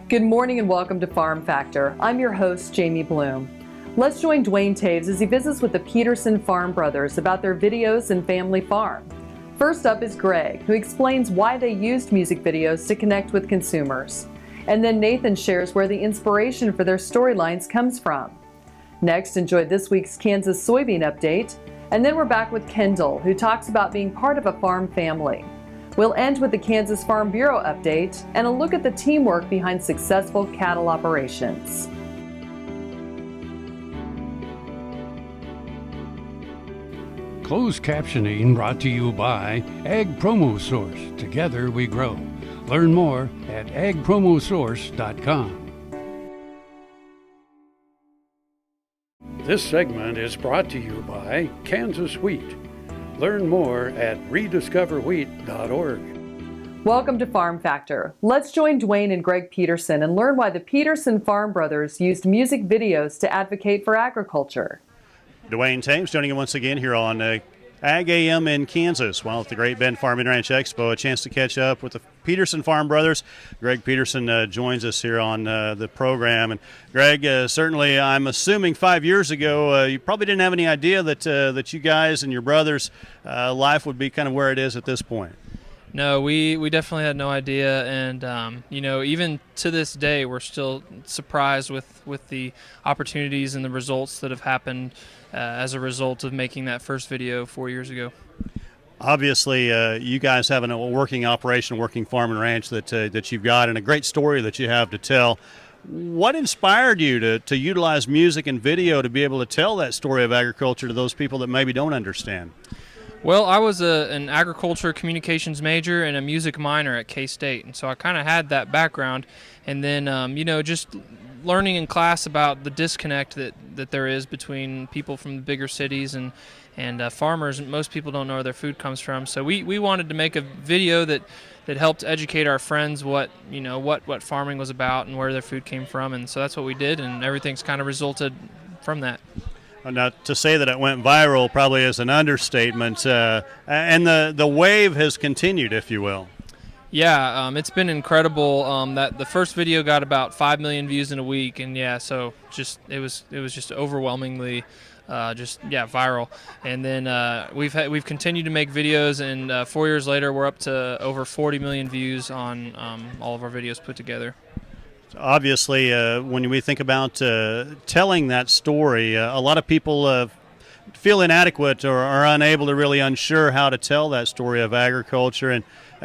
Good morning and welcome to Farm Factor. I'm your host, Jamie Bloom. Let's join Duane Toews as he visits with the Peterson Farm Brothers about their videos and family farm. First up is Greg, who explains why they used music videos to connect with consumers. And then Nathan shares where the inspiration for their storylines comes from. Next, enjoy this week's Kansas Soybean update. And then we're back with Kendal, who talks about being part of a farm family. We'll end with the Kansas Farm Bureau update and a look at the teamwork behind successful cattle operations. Closed captioning brought to you by Ag Promo Source. Together we grow. Learn more at agpromosource.com. This segment is brought to you by Kansas Wheat. Learn more at rediscoverwheat.org. Welcome to Farm Factor. Let's join Duane and Greg Peterson and learn why the Peterson Farm Brothers used music videos to advocate for agriculture. Duane Toews joining you once again here on Ag AM in Kansas. While at the Great Bend Farm and Ranch Expo, a chance to catch up with the Peterson Farm Brothers. Greg Peterson joins us here on the program. And Greg, certainly I'm assuming 5 years ago you probably didn't have any idea that you guys and your brothers' life would be kind of where it is at this point. No, we definitely had no idea, and even to this day, we're still surprised with the opportunities and the results that have happened as a result of making that first video 4 years ago. Obviously, you guys have a working operation, working farm and ranch that you've got, and a great story that you have to tell. What inspired you to utilize music and video to be able to tell that story of agriculture to those people that maybe don't understand? Well, I was an agriculture communications major and a music minor at K-State, and so I kind of had that background. And then, just learning in class about the disconnect that there is between people from the bigger cities and farmers. Most people don't know where their food comes from. So we wanted to make a video that helped educate our friends what farming was about and where their food came from. And so that's what we did, and everything's kind of resulted from that. Now, to say that it went viral probably is an understatement, and the wave has continued, if you will. Yeah, it's been incredible. That the first video got about 5 million views in a week, and so it was just overwhelmingly viral. And then we've continued to make videos, and 4 years later, we're up to over 40 million views on all of our videos put together. Obviously, when we think about telling that story, a lot of people feel inadequate or are unsure how to tell that story of agriculture. And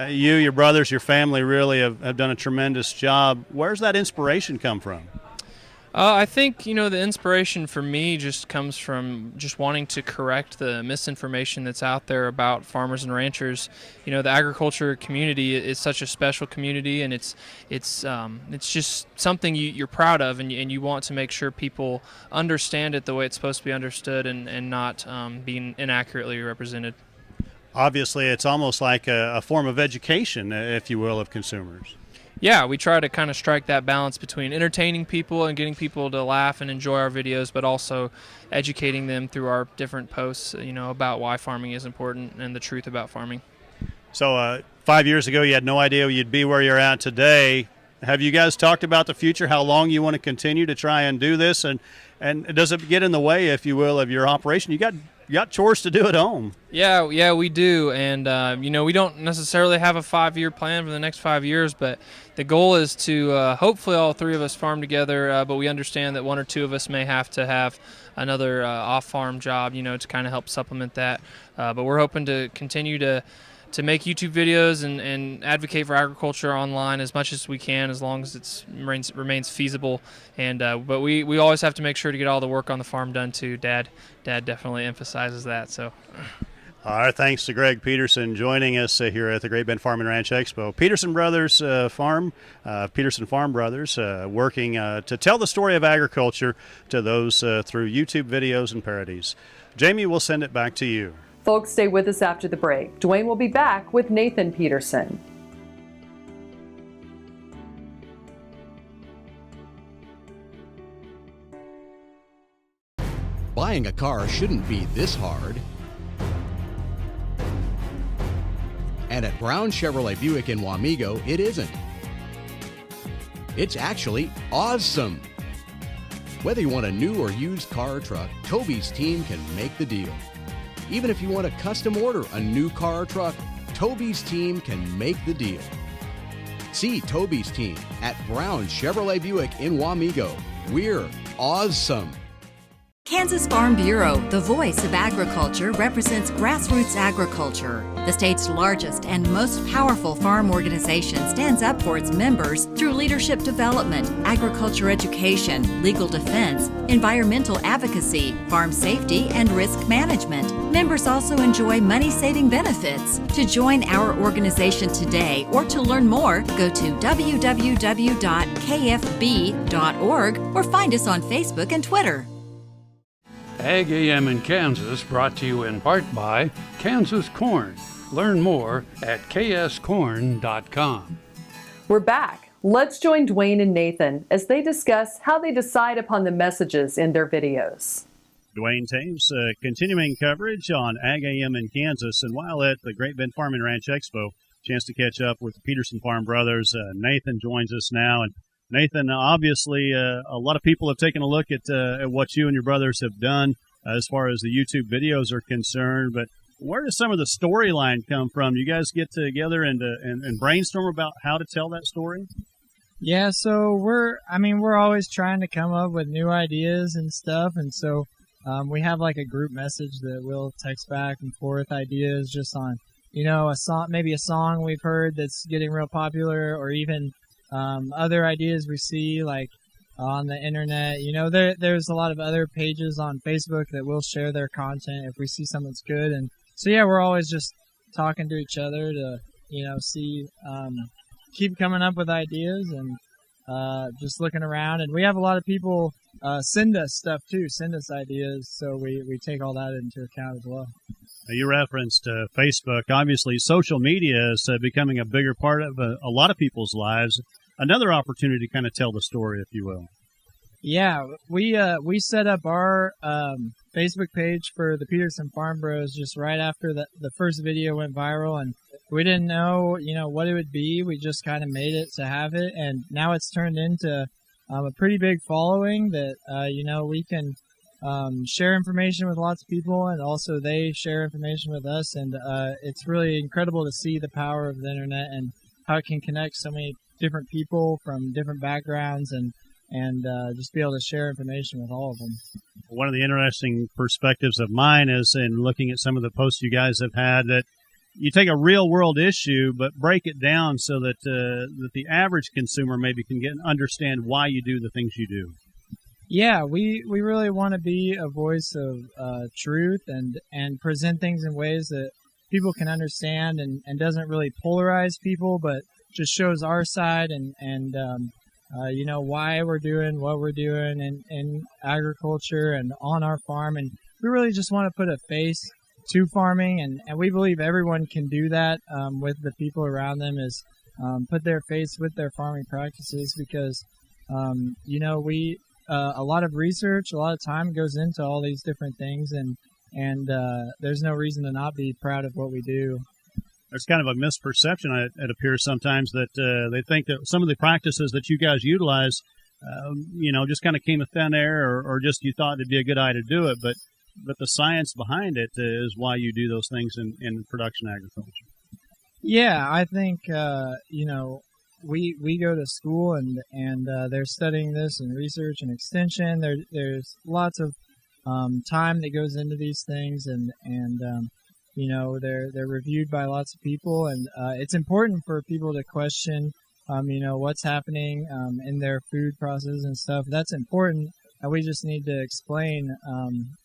you, your brothers, your family really have done a tremendous job. Where's that inspiration come from? I think, the inspiration for me just comes from just wanting to correct the misinformation that's out there about farmers and ranchers. The agriculture community is such a special community, and it's just something you're proud of, and you want to make sure people understand it the way it's supposed to be understood and not being inaccurately represented. Obviously, it's almost like a form of education, if you will, of consumers. Yeah, we try to kind of strike that balance between entertaining people and getting people to laugh and enjoy our videos, but also educating them through our different posts, about why farming is important and the truth about farming. So 5 years ago, you had no idea you'd be where you're at today. Have you guys talked about the future, how long you want to continue to try and do this? And does it get in the way, if you will, of your operation? You got chores to do at home. Yeah, we do. And, we don't necessarily have a 5-year plan for the next 5 years, but the goal is to hopefully all three of us farm together, but we understand that one or two of us may have to have another off-farm job, to kind of help supplement that. But we're hoping to continue to make YouTube videos and advocate for agriculture online as much as we can, as long as it remains feasible. And but we always have to make sure to get all the work on the farm done too. Dad definitely emphasizes that. So. Our thanks to Greg Peterson joining us here at the Great Bend Farm and Ranch Expo. Peterson Brothers Peterson Farm Brothers working to tell the story of agriculture to those through YouTube videos and parodies. Jamie, we'll send it back to you. Folks, stay with us after the break. Duane will be back with Nathan Peterson. Buying a car shouldn't be this hard. And at Brown Chevrolet Buick in Wamego, it isn't. It's actually awesome. Whether you want a new or used car or truck, Toby's team can make the deal. Even if you want to custom order a new car or truck, Toby's team can make the deal. See Toby's team at Brown Chevrolet Buick in Wamego. We're awesome. Kansas Farm Bureau, the voice of agriculture, represents grassroots agriculture. The state's largest and most powerful farm organization stands up for its members through leadership development, agriculture education, legal defense, environmental advocacy, farm safety, and risk management. Members also enjoy money-saving benefits. To join our organization today or to learn more, go to www.kfb.org or find us on Facebook and Twitter. Ag AM in Kansas, brought to you in part by Kansas Corn. Learn more at kscorn.com. We're back. Let's join Duane and Nathan as they discuss how they decide upon the messages in their videos. Duane Toews, continuing coverage on Ag AM in Kansas. And while at the Great Bend Farm and Ranch Expo, chance to catch up with the Peterson Farm Brothers. Nathan joins us now. And Nathan, obviously, a lot of people have taken a look at what you and your brothers have done as far as the YouTube videos are concerned. But where does some of the storyline come from? You guys get together and brainstorm about how to tell that story? Yeah, so we're always trying to come up with new ideas and stuff, and so we have like a group message that we'll text back and forth ideas just on, a song, maybe a song we've heard that's getting real popular, or even other ideas we see like on the internet. There's a lot of other pages on Facebook that will share their content if we see something that's good, and so yeah, we're always just talking to each other to see keep coming up with ideas and just looking around. And we have a lot of people send us stuff too, send us ideas, so we take all that into account as well. You referenced Facebook. Obviously, social media is becoming a bigger part of a lot of people's lives. Another opportunity to kind of tell the story, if you will. Yeah, we set up our Facebook page for the Peterson Farm Bros just right after the first video went viral, and we didn't know what it would be. We just kind of made it to have it, and now it's turned into a pretty big following that we can share information with lots of people, and also they share information with us, and it's really incredible to see the power of the internet and how it can connect so many different people from different backgrounds and just be able to share information with all of them. One of the interesting perspectives of mine is in looking at some of the posts you guys have had, that you take a real world issue but break it down so that the average consumer maybe can understand why you do the things you do. Yeah, we really want to be a voice of truth and present things in ways that people can understand and doesn't really polarize people, but just shows our side and why we're doing what we're doing in agriculture and on our farm. And we really just want to put a face to farming, and we believe everyone can do that with the people around them, is put their face with their farming practices, because a lot of research, a lot of time goes into all these different things, and there's no reason to not be proud of what we do. There's kind of a misperception, it appears sometimes, that they think that some of the practices that you guys utilize, just kind of came with thin air, or just you thought it'd be a good idea to do it, but the science behind it is why you do those things in production agriculture. Yeah, I think we go to school and they're studying this in research and extension. There's lots of time that goes into these things, and they're reviewed by lots of people, and it's important for people to question what's happening in their food process and stuff. That's important, and we just need to explain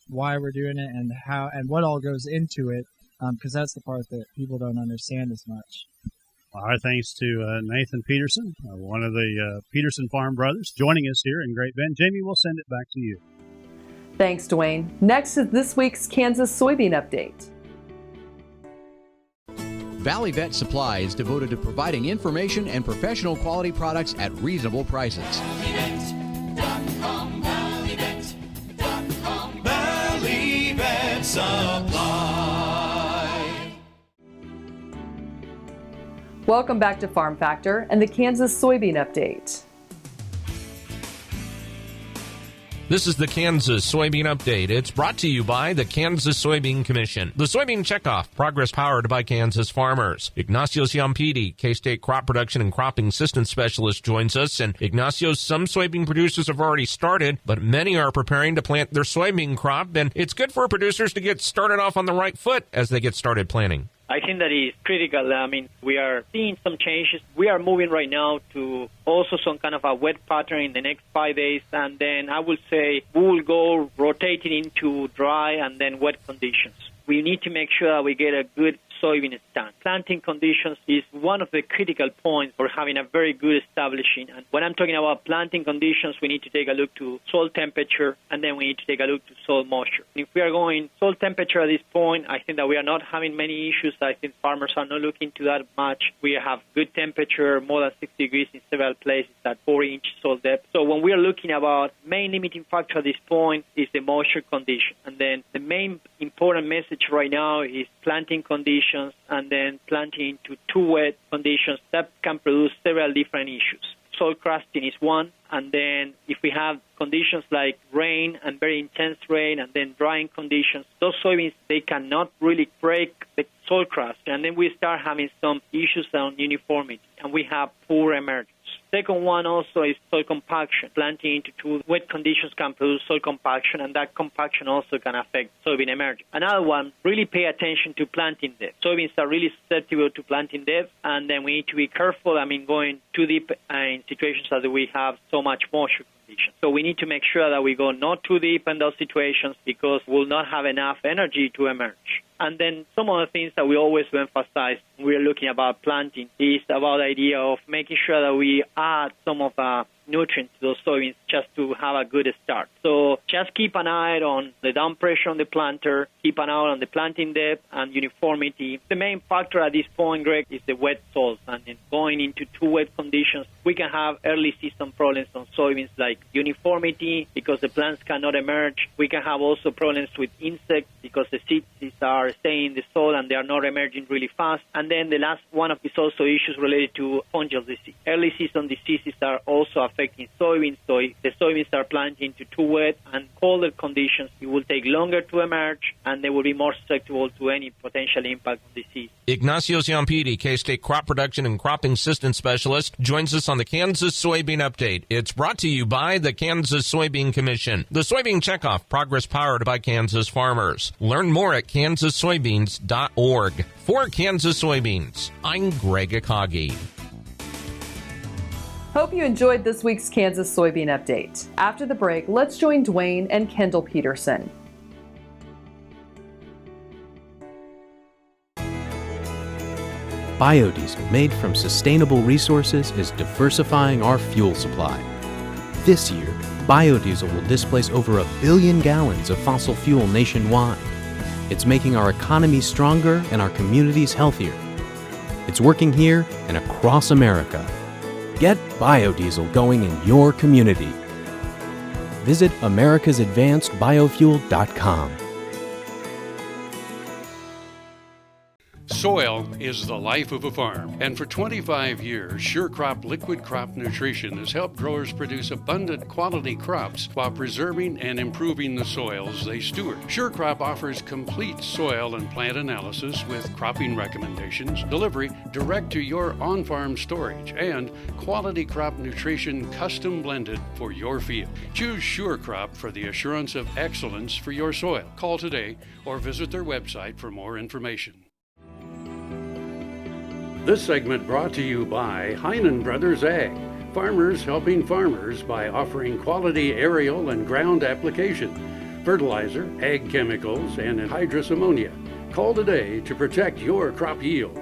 why we're doing it and how and what all goes into it, because that's the part that people don't understand as much. Our thanks to Nathan Peterson, one of the Peterson Farm Brothers, joining us here in Great Bend. Jamie, we'll send it back to you. Thanks, Duane. Next is this week's Kansas Soybean Update. Valley Vet Supply is devoted to providing information and professional quality products at reasonable prices. ValleyVet.com, ValleyVet.com, Valley Vet Supply. Welcome back to Farm Factor and the Kansas Soybean Update. This is the Kansas Soybean Update. It's brought to you by the Kansas Soybean Commission. The Soybean Checkoff, progress powered by Kansas farmers. Ignacio Ciampidi, K-State Crop Production and Cropping Assistant Specialist, joins us. And Ignacio, some soybean producers have already started, but many are preparing to plant their soybean crop. And it's good for producers to get started off on the right foot as they get started planting. I think that is critical. I mean, we are seeing some changes. We are moving right now to also some kind of a wet pattern in the next 5 days, and then I would say we will go rotating into dry and then wet conditions. We need to make sure that we get a good soybean stand. Planting conditions is one of the critical points for having a very good establishing. And when I'm talking about planting conditions, we need to take a look to soil temperature, and then we need to take a look to soil moisture. If we are going soil temperature at this point, I think that we are not having many issues. I think farmers are not looking to that much. We have good temperature, more than 60 degrees in several places at 4-inch soil depth. So when we are looking about main limiting factor at this point is the moisture condition. And then the main important message right now is planting conditions, and then planting into too wet conditions that can produce several different issues. Soil crusting is one, and then if we have conditions like rain and very intense rain and then drying conditions, those soybeans, they cannot really break the soil crust, and then we start having some issues on uniformity, and we have poor emergence. Second one also is soil compaction. Planting into too wet conditions can produce soil compaction, and that compaction also can affect soybean emergence. Another one, really pay attention to planting depth. Soybeans are really susceptible to planting depth, and then we need to be careful, going too deep in situations that we have so much moisture conditions. So we need to make sure that we go not too deep in those situations because we'll not have enough energy to emerge. And then some of the things that we always emphasize when we're looking about planting is about the idea of making sure that we add some of the nutrients to those soybeans just to have a good start. So just keep an eye on the down pressure on the planter, keep an eye on the planting depth and uniformity. The main factor at this point, Greg, is the wet soils. And in going into too wet conditions, we can have early season problems on soybeans like uniformity because the plants cannot emerge. We can have also problems with insects because the seeds are staying in the soil and they are not emerging really fast. And then the last one is also issues related to fungal disease. Early season diseases are also affecting soybeans. So if the soybeans are planted into too wet and colder conditions, it will take longer to emerge and they will be more susceptible to any potential impact on disease. Ignacio Ciampidi, K-State Crop Production and Cropping Assistant Specialist, joins us on the Kansas Soybean Update. It's brought to you by the Kansas Soybean Commission. The Soybean Checkoff, progress powered by Kansas farmers. Learn more at kansassoybeans.org. For Kansas Soybeans, I'm Greg Akagi. Hope you enjoyed this week's Kansas Soybean Update. After the break, let's join Duane and Kendal Peterson. Biodiesel made from sustainable resources is diversifying our fuel supply. This year, biodiesel will displace over 1 billion gallons of fossil fuel nationwide. It's making our economy stronger and our communities healthier. It's working here and across America. Get biodiesel going in your community. Visit americasadvancedbiofuel.com. Soil is the life of a farm, and for 25 years, SureCrop Liquid Crop Nutrition has helped growers produce abundant quality crops while preserving and improving the soils they steward. SureCrop offers complete soil and plant analysis with cropping recommendations, delivery direct to your on-farm storage, and quality crop nutrition custom blended for your field. Choose SureCrop for the assurance of excellence for your soil. Call today or visit their website for more information. This segment brought to you by Heinen Brothers Ag, farmers helping farmers by offering quality aerial and ground application, fertilizer, ag chemicals, and anhydrous ammonia. Call today to protect your crop yield.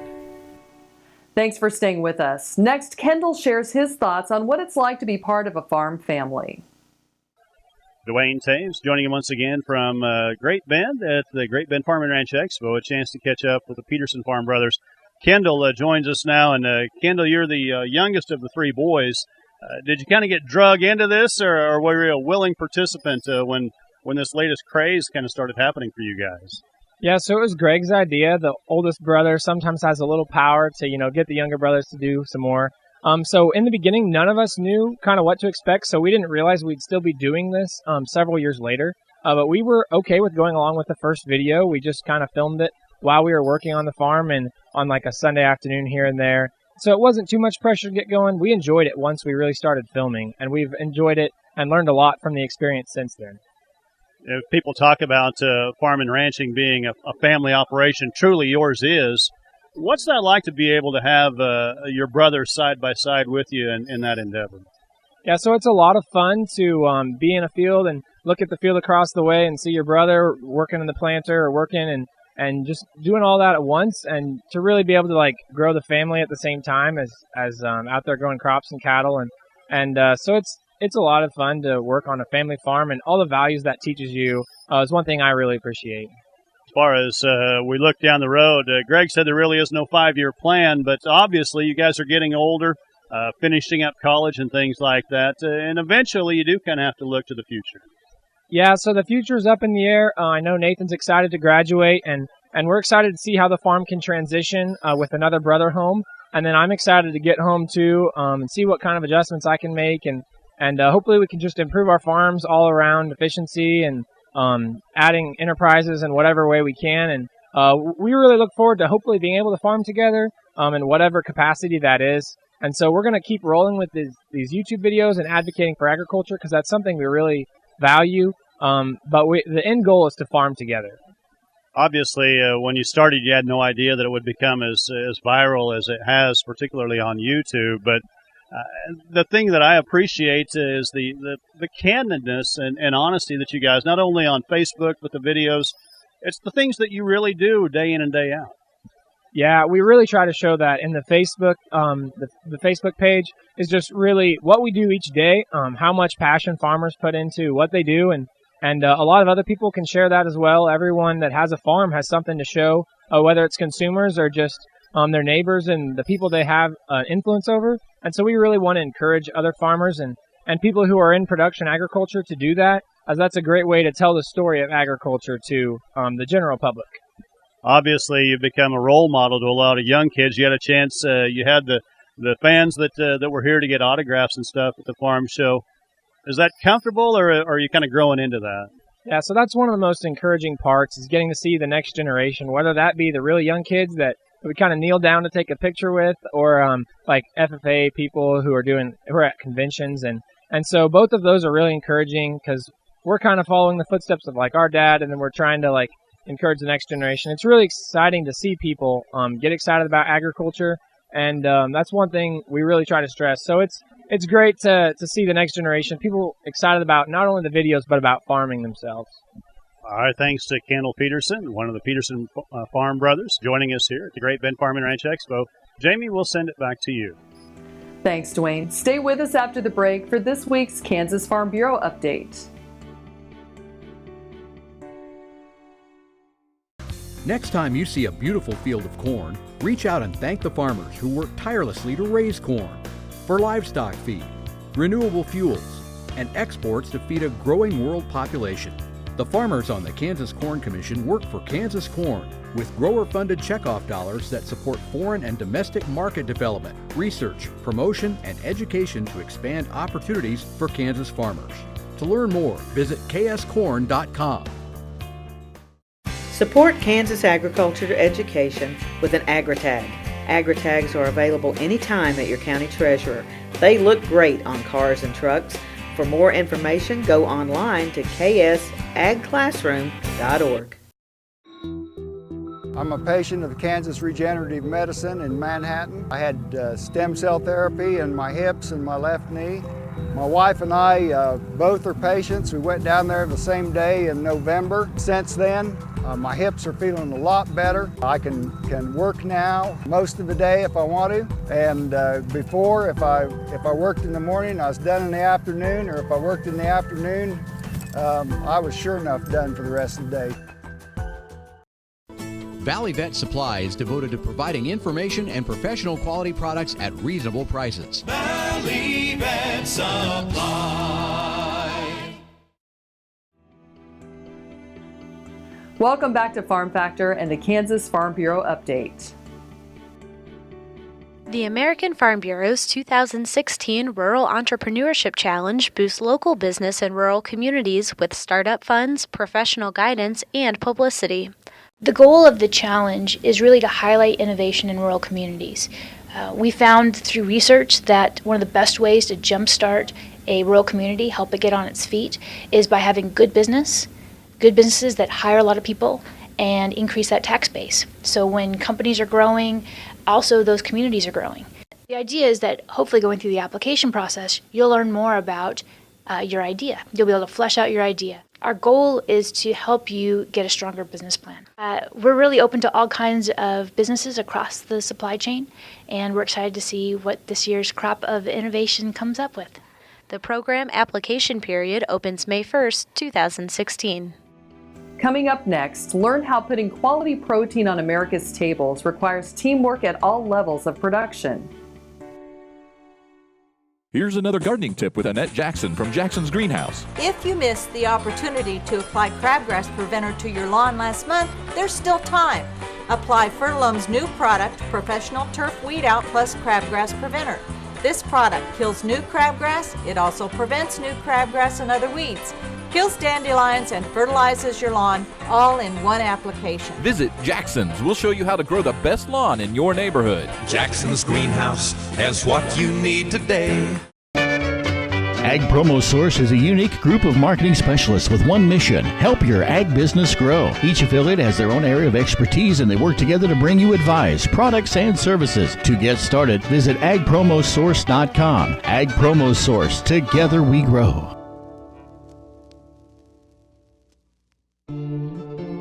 Thanks for staying with us. Next, Kendal shares his thoughts on what it's like to be part of a farm family. Duane Toews joining him once again from Great Bend at the Great Bend Farm and Ranch Expo. A chance to catch up with the Peterson Farm Brothers. Kendal joins us now, and Kendal, you're the youngest of the three boys. Did you kind of get drug into this, or were you a willing participant when this latest craze kind of started happening for you guys? Yeah, so it was Greg's idea. The oldest brother sometimes has a little power to, get the younger brothers to do some more. So in the beginning, none of us knew kind of what to expect, so we didn't realize we'd still be doing this several years later. But we were okay with going along with the first video. We just kind of filmed it while we were working on the farm and on like a Sunday afternoon here and there. So it wasn't too much pressure to get going. We enjoyed it once we really started filming, and we've enjoyed it and learned a lot from the experience since then. If people talk about farm and ranching being a family operation, truly yours is. What's that like to be able to have your brothers side by side with you in that endeavor? Yeah, so it's a lot of fun to be in a field and look at the field across the way and see your brother working in the planter or working and just doing all that at once, and to really be able to like grow the family at the same time as out there growing crops and cattle, and so it's a lot of fun to work on a family farm, and all the values that teaches you is one thing I really appreciate. As far as we look down the road, Greg said there really is no 5-year plan, but obviously you guys are getting older, finishing up college and things like that, and eventually you do kind of have to look to the future. Yeah, so the future's up in the air. I know Nathan's excited to graduate, and we're excited to see how the farm can transition with another brother home. And then I'm excited to get home too and see what kind of adjustments I can make, and hopefully we can just improve our farms all around efficiency and adding enterprises in whatever way we can. And we really look forward to hopefully being able to farm together in whatever capacity that is. And so we're going to keep rolling with these YouTube videos and advocating for agriculture, because that's something we really value, but the end goal is to farm together. Obviously, when you started, you had no idea that it would become as viral as it has, particularly on YouTube. But the thing that I appreciate is the candidness and honesty that you guys, not only on Facebook, but the videos, it's the things that you really do day in and day out. Yeah, we really try to show that in the Facebook. The Facebook page is just really what we do each day, how much passion farmers put into what they do, and a lot of other people can share that as well. Everyone that has a farm has something to show, whether it's consumers or just their neighbors and the people they have influence over. And so we really want to encourage other farmers and people who are in production agriculture to do that, as that's a great way to tell the story of agriculture to the general public. Obviously, you've become a role model to a lot of young kids. You had a chance, you had the fans that were here to get autographs and stuff at the farm show. Is that comfortable, or are you kind of growing into that? Yeah, so that's one of the most encouraging parts, is getting to see the next generation, whether that be the really young kids that we kind of kneel down to take a picture with, or like FFA people who are at conventions. And so both of those are really encouraging, because we're kind of following the footsteps of like our dad, and then we're trying to like encourage the next generation. It's really exciting to see people get excited about agriculture, and that's one thing we really try to stress. So it's great to see the next generation, people excited about not only the videos but about farming themselves. All right, thanks to Kendal Peterson, one of the Peterson Farm Brothers, joining us here at the Great Bend Farm and Ranch Expo. Jamie, we'll send it back to you. Thanks, Duane. Stay with us after the break for this week's Kansas Farm Bureau update. Next time you see a beautiful field of corn, reach out and thank the farmers who work tirelessly to raise corn for livestock feed, renewable fuels, and exports to feed a growing world population. The farmers on the Kansas Corn Commission work for Kansas Corn with grower-funded checkoff dollars that support foreign and domestic market development, research, promotion, and education to expand opportunities for Kansas farmers. To learn more, visit kscorn.com. Support Kansas agriculture education with an AgriTag. AgriTags are available anytime at your county treasurer. They look great on cars and trucks. For more information, go online to ksagclassroom.org. I'm a patient of Kansas Regenerative Medicine in Manhattan. I had stem cell therapy in my hips and my left knee. My wife and I both are patients. We went down there the same day in November. Since then, my hips are feeling a lot better. I can work now most of the day if I want to. And before, if I worked in the morning, I was done in the afternoon, or if I worked in the afternoon, I was sure enough done for the rest of the day. Valley Vet Supply is devoted to providing information and professional quality products at reasonable prices. Valley Vet Supply. Welcome back to Farm Factor and the Kansas Farm Bureau update. The American Farm Bureau's 2016 Rural Entrepreneurship Challenge boosts local business in rural communities with startup funds, professional guidance, and publicity. The goal of the challenge is really to highlight innovation in rural communities. We found through research that one of the best ways to jumpstart a rural community, help it get on its feet, is by having good businesses that hire a lot of people and increase that tax base. So when companies are growing, also those communities are growing. The idea is that hopefully going through the application process, you'll learn more about your idea. You'll be able to flesh out your idea. Our goal is to help you get a stronger business plan. We're really open to all kinds of businesses across the supply chain, and we're excited to see what this year's crop of innovation comes up with. The program application period opens May 1st, 2016. Coming up next, learn how putting quality protein on America's tables requires teamwork at all levels of production. Here's another gardening tip with Annette Jackson from Jackson's Greenhouse. If you missed the opportunity to apply crabgrass preventer to your lawn last month, there's still time. Apply Furlum's new product, Professional Turf Weed Out Plus Crabgrass Preventer. This product kills new crabgrass. It also prevents new crabgrass and other weeds, kills dandelions, and fertilizes your lawn, all in one application. Visit Jackson's. We'll show you how to grow the best lawn in your neighborhood. Jackson's Greenhouse has what you need today. Ag Promo Source is a unique group of marketing specialists with one mission: help your ag business grow. Each affiliate has their own area of expertise, and they work together to bring you advice, products, and services. To get started, visit agpromosource.com. Ag Promo Source. Together we grow.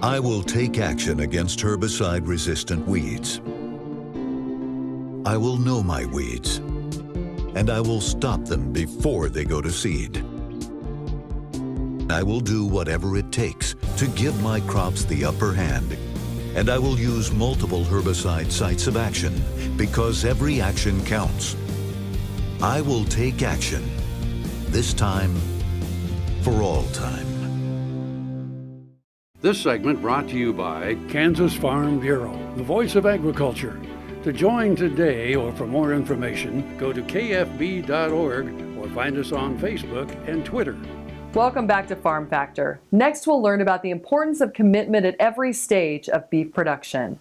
I will take action against herbicide-resistant weeds. I will know my weeds, and I will stop them before they go to seed. I will do whatever it takes to give my crops the upper hand, and I will use multiple herbicide sites of action because every action counts. I will take action, this time for all time. This segment brought to you by Kansas Farm Bureau, the voice of agriculture. To join today or for more information, go to kfb.org or find us on Facebook and Twitter. Welcome back to Farm Factor. Next, we'll learn about the importance of commitment at every stage of beef production.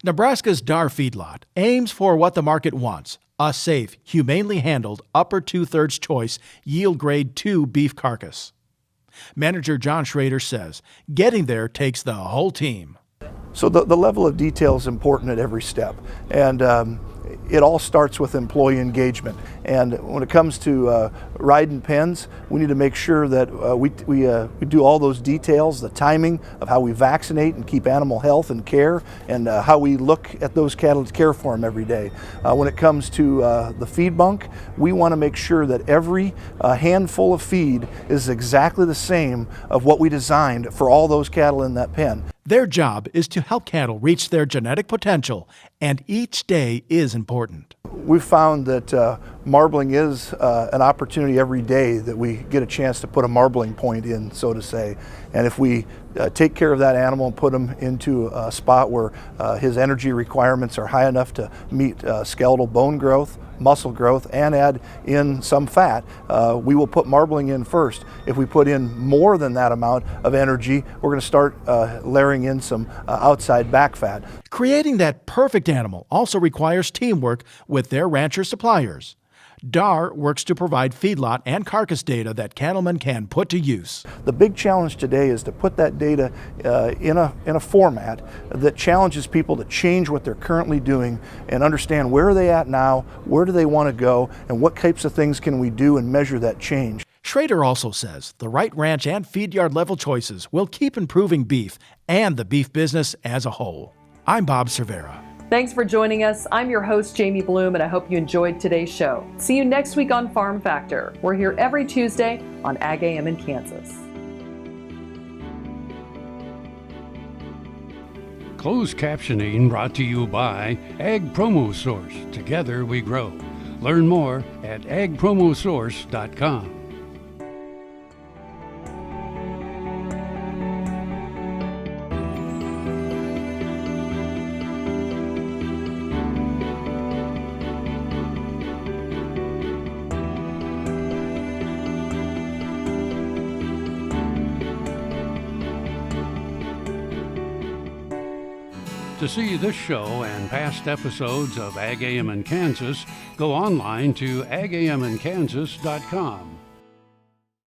Nebraska's Dar Feedlot aims for what the market wants: a safe, humanely handled, upper two-thirds choice, yield grade 2 beef carcass. Manager John Schrader says getting there takes the whole team. So the level of detail is important at every step, and it all starts with employee engagement. And when it comes to riding pens, we need to make sure that we do all those details, the timing of how we vaccinate and keep animal health and care, and how we look at those cattle to care for them every day. When it comes to the feed bunk, we want to make sure that every handful of feed is exactly the same of what we designed for all those cattle in that pen. Their job is to help cattle reach their genetic potential, and each day is important. We've found that marbling is an opportunity every day that we get a chance to put a marbling point in, so to say. And if we take care of that animal and put him into a spot where his energy requirements are high enough to meet skeletal bone growth, muscle growth, and add in some fat, we will put marbling in first. If we put in more than that amount of energy, we're going to start layering in some outside back fat. Creating that perfect animal also requires teamwork with their rancher suppliers. DAR works to provide feedlot and carcass data that cattlemen can put to use. The big challenge today is to put that data in a format that challenges people to change what they're currently doing and understand where are they at now, where do they want to go, and what types of things can we do and measure that change. Schrader also says the right ranch and feed yard level choices will keep improving beef and the beef business as a whole. I'm Bob Cervera. Thanks for joining us. I'm your host, Jamie Bloom, and I hope you enjoyed today's show. See you next week on Farm Factor. We're here every Tuesday on Ag AM in Kansas. Closed captioning brought to you by Ag Promo Source. Together we grow. Learn more at agpromosource.com. To see this show and past episodes of Ag AM in Kansas, go online to agaminkansas.com.